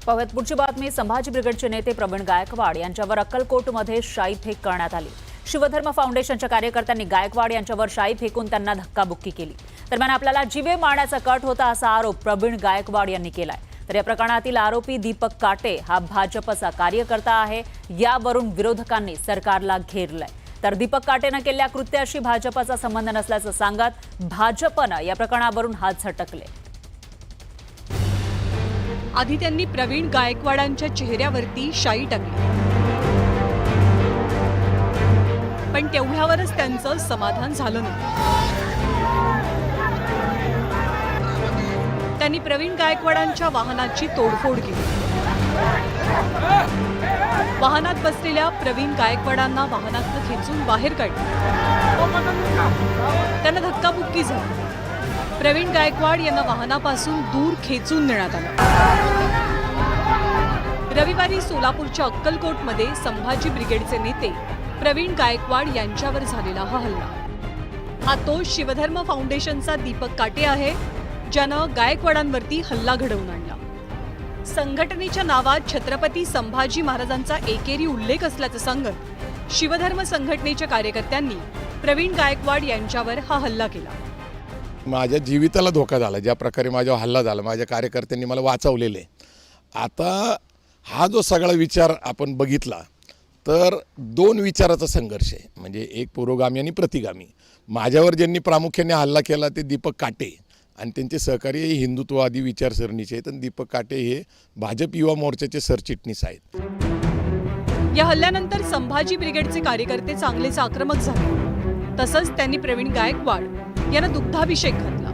पाहूयात पुढची बातमी। संभाजी ब्रिगेडचे नेते प्रवीण गायकवाड यांच्यावर अक्कलकोटमध्ये शाई फेक करण्यात आली। शिवधर्म फाउंडेशनच्या कार्यकर्त्यांनी गायकवाड यांच्यावर शाई फेकून त्यांना धक्काबुक्की केली। दरम्यान आपल्याला जीवे मारण्याचा कट होता असा आरोप प्रवीण गायकवाड यांनी केलाय। तर या प्रकरणातील आरोपी दीपक काटे हा भाजपचा कार्यकर्ता आहे। यावरून विरोधकांनी सरकारला घेरलंय। तर दीपक काटेनं केलेल्या कृत्याशी भाजपचा संबंध नसल्याचं सांगत भाजपनं या प्रकरणावरून हात झटकले। आधी त्यांनी प्रवीण गायकवाडांच्या चेहऱ्यावरती शाई टाकली, पण तेवढ्यावरच त्यांचं समाधान झालं नाही। त्यांनी प्रवीण गायकवाडांच्या वाहनाची तोडफोड केली। वाहनात बसलेल्या प्रवीण गायकवाडांना वाहनातून खेचून बाहेर काढले। त्यांना धक्काबुक्की झाली। प्रवीण गायकवाड यांना वाहनापासून दूर खेचून नेण्यात आलं। रविवारी सोलापूरच्या अक्कलकोटमध्ये संभाजी ब्रिगेडचे नेते प्रवीण गायकवाड यांच्यावर झालेला हा हल्ला। हा तो शिवधर्म फाउंडेशनचा दीपक काटे आहे, ज्यानं गायकवाडांवरती हल्ला घडवून आणला। संघटनेच्या नावात छत्रपती संभाजी महाराजांचा एकेरी उल्लेख असल्याचं सांगत शिवधर्म संघटनेच्या कार्यकर्त्यांनी प्रवीण गायकवाड यांच्यावर हा हल्ला केला। माझ्या जीविताला धोका झाला, ज्या प्रकारे माझ्यावर हल्ला झाला, माझ्या कार्यकर्त्यांनी मला वाचवलेले। आता हा जो सगळा विचार आपण बघितला तर दोन विचाराचा संघर्ष आहे, म्हणजे एक पुरोगामी आणि प्रतिगामी। माझ्यावर ज्यांनी प्रामुख्याने हल्ला केला ते दीपक काटे आणि त्यांचे सहकारी हिंदुत्ववादी विचारसरणीचे आहेत। आणि दीपक काटे हे भाजप युवा मोर्चाचे सरचिटणीस आहेत। या हल्ल्यानंतर संभाजी ब्रिगेडचे कार्यकर्ते चांगलेच आक्रमक झाले। तसंच त्यांनी प्रवीण गायकवाड यांना दुग्धाभिषेक घातला।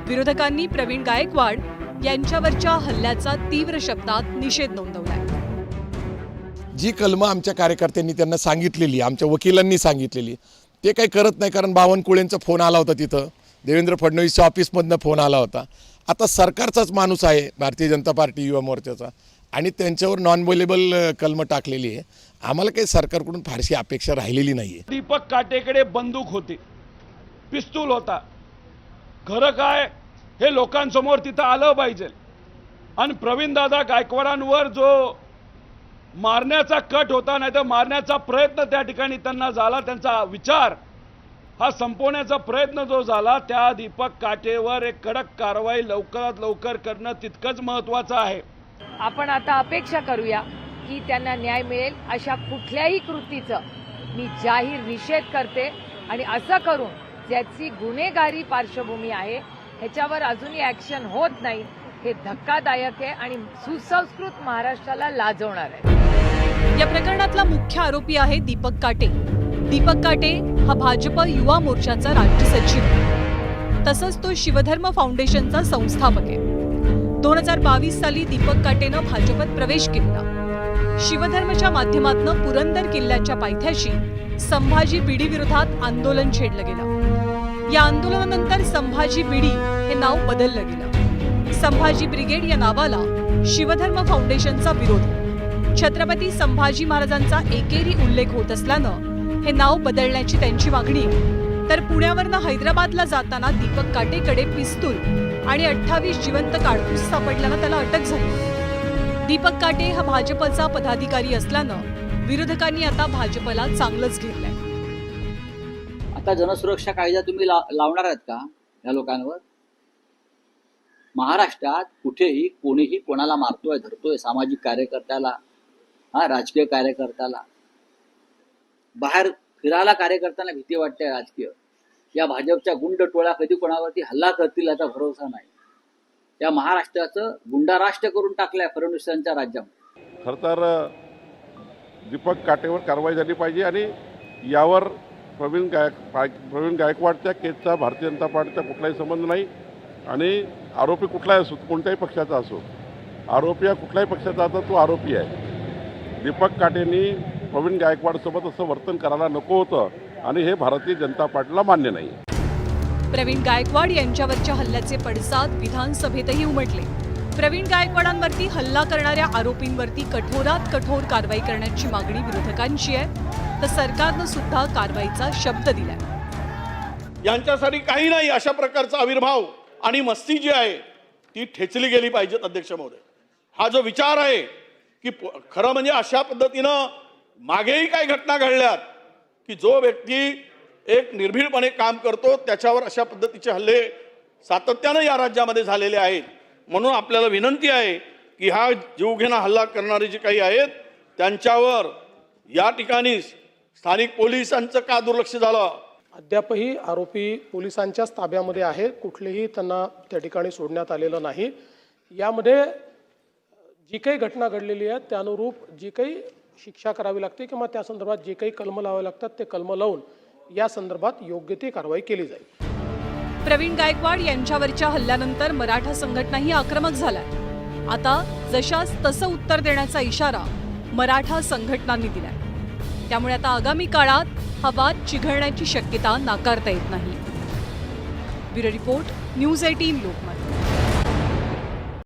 विरोधकांनी प्रवीण गायकवाड यांच्यावरच्या हल्ल्याचा तीव्र शब्दात निषेध नोंदवलाय। जी कलमं आमच्या कार्यकर्त्यांनी त्यांना सांगितलेली, आमच्या वकिलांनी सांगितलेली, ते काही करत नाही। कारण बावनकुळेंचा फोन आला होता, तिथं देवेंद्र फडणवीसच्या ऑफिसमधनं फोन आला होता। आता सरकारचाच माणूस आहे भारतीय जनता पार्टी युवा मोर्चाचा, आणि त्यांच्यावर नॉन अवेलेबल कलमं टाकलेली आहे। आम्हाला काही सरकारकडून फारशी अपेक्षा राहिलेली नाही आहे। दीपक काटेकडे बंदूक होती, पिस्तूल होता। खरं काय हे लोकांसमोर तिथं आलं पाहिजे। आणि प्रवीण दादा गायकवाडांवर जो मारण्याचा कट होता, नाही तर मारण्याचा प्रयत्न त्या ठिकाणी त्यांना झाला, त्यांचा विचार हा संपवण्याचा प्रयत्न जो झाला, त्या दीपक काटेवर एक कडक कारवाई लवकरात लवकर करणं तितकंच महत्त्वाचं आहे। आपण आता अपेक्षा करूया की त्यांना न्याय मिळेल। अशा कुठल्याही कृतीचं मी जाहीर निषेध करते, आणि असं करून ज्याची गुन्हेगारी पार्श्वभूमी आहे ह्याच्यावर अजूनही ॲक्शन होत नाही, हे धक्कादायक आहे आणि सुसंस्कृत महाराष्ट्राला लाजवणार आहे। या प्रकरणातला मुख्य आरोपी आहे दीपक काटे। दीपक काटे हा भाजप युवा मोर्चाचा राज्य सचिव, तसंच तो शिवधर्म फाउंडेशनचा संस्थापक आहे। 2022 साली दीपक काटेनं भाजपत प्रवेश केला। शिवधर्मच्या माध्यमातून पुरंदर किल्ल्याच्या पायथ्याशी संभाजी बिडी विरोधात आंदोलन छेडलं गेलं। या आंदोलनानंतर संभाजी बिडी हे नाव बदललं गेलं। संभाजी ब्रिगेड या नावाला शिवधर्म फाउंडेशनचा विरोध। छत्रपती संभाजी महाराजांचा एकेरी उल्लेख होत असल्यानं हे नाव बदलण्याची त्यांची मागणी। तर पुण्यावरनं हैदराबादला जाताना दीपक काटेकडे पिस्तूल आणि 28 जिवंत काडतूस सापडल्यानं त्याला अटक झाली। दीपक काटे हा भाजपचा पदाधिकारी असल्यानं विरोधकांनी आता भाजपला चांगलंच घेतलंय। आता जनसुरक्षा कायदा तुम्ही लावणार आहात का या लोकांवर? महाराष्ट्रात कुठेही कोणीही कोणाला मारतोय, धरतोय, सामाजिक कार्यकर्त्याला, राजकीय कार्यकर्त्याला, बाहेर फिरायला कार्यकर्त्यांना भीती वाटते राजकीय। या भाजपच्या गुंड टोळ्या कधी कोणावरती हल्ला करतील याचा भरोसा नाही। त्या महाराष्ट्राचं गुंडाराष्ट्र करून टाकलंय फडणवीसांच्या राज्यामध्ये। खरं तर दीपक काटेवर कारवाई झाली पाहिजे, आणि यावर प्रवीण गायकवाडच्या केसचा भारतीय जनता पार्टीचा कुठलाही संबंध नाही। आणि आरोपी कुठलाही असो, कोणत्याही पक्षाचा असो, आरोपी हा कुठल्याही पक्षाचा असो, तो आरोपी आहे। दीपक काटेंनी प्रवीण गायकवाडसोबत असं वर्तन करायला नको होतं, आणि हे भारतीय जनता पार्टीला मान्य नाही। प्रवीण गायकवाड यांच्यावरच्या हल्ल्याचे पडसाद विधानसभेतही उमटले। प्रवीण गायकवाडांवरती हल्ला करणाऱ्या आरोपींवरती कठोरात कठोर कारवाई करण्याची मागणी विरोधकांची आहे, तर सरकारनं सुद्धा कारवाईचा शब्द दिलाय। यांच्यासाठी काही नाही, अशा प्रकारचा आविर्भाव आणि मस्ती जी आहे ती ठेचली गेली पाहिजे अध्यक्ष महोदय। हा जो विचार आहे की खरं म्हणजे अशा पद्धतीनं मागेही काही घटना घडल्यात की जो व्यक्ती एक निर्भीडपणे काम करतो त्याच्यावर अशा पद्धतीचे हल्ले सातत्यानं या राज्यामध्ये झालेले आहेत. म्हणून आपल्याला विनंती आहे की हा जीवघेणा हल्ला करणारे जे काही आहेत त्यांच्यावर या ठिकाणी स्थानिक पोलिसांचं का दुर्लक्ष झालं. अद्यापही आरोपी पोलिसांच्याच ताब्यामध्ये आहे. कुठलेही त्यांना त्या ठिकाणी सोडण्यात आलेलं नाही. यामध्ये जी काही घटना घडलेली आहे त्यानुरूप जी काही शिक्षा करावी लागते किंवा त्या संदर्भात जे काही कलम लावावे लागतात ते कलम लावून या संदर्भात योग्य ती कारवाई केली जाईल. प्रवीण गायकवाड यांच्यावरच्या हल्ल्यानंतर मराठा संघटनाही आक्रमक झाल्या. आता जशास तसं उत्तर देण्याचा इशारा मराठा संघटनांनी दिलाय. त्यामुळे आता आगामी काळात हा वाद चिघळण्याची शक्यता नाकारता येत नाही. Bureau report, news 18 Lokmat.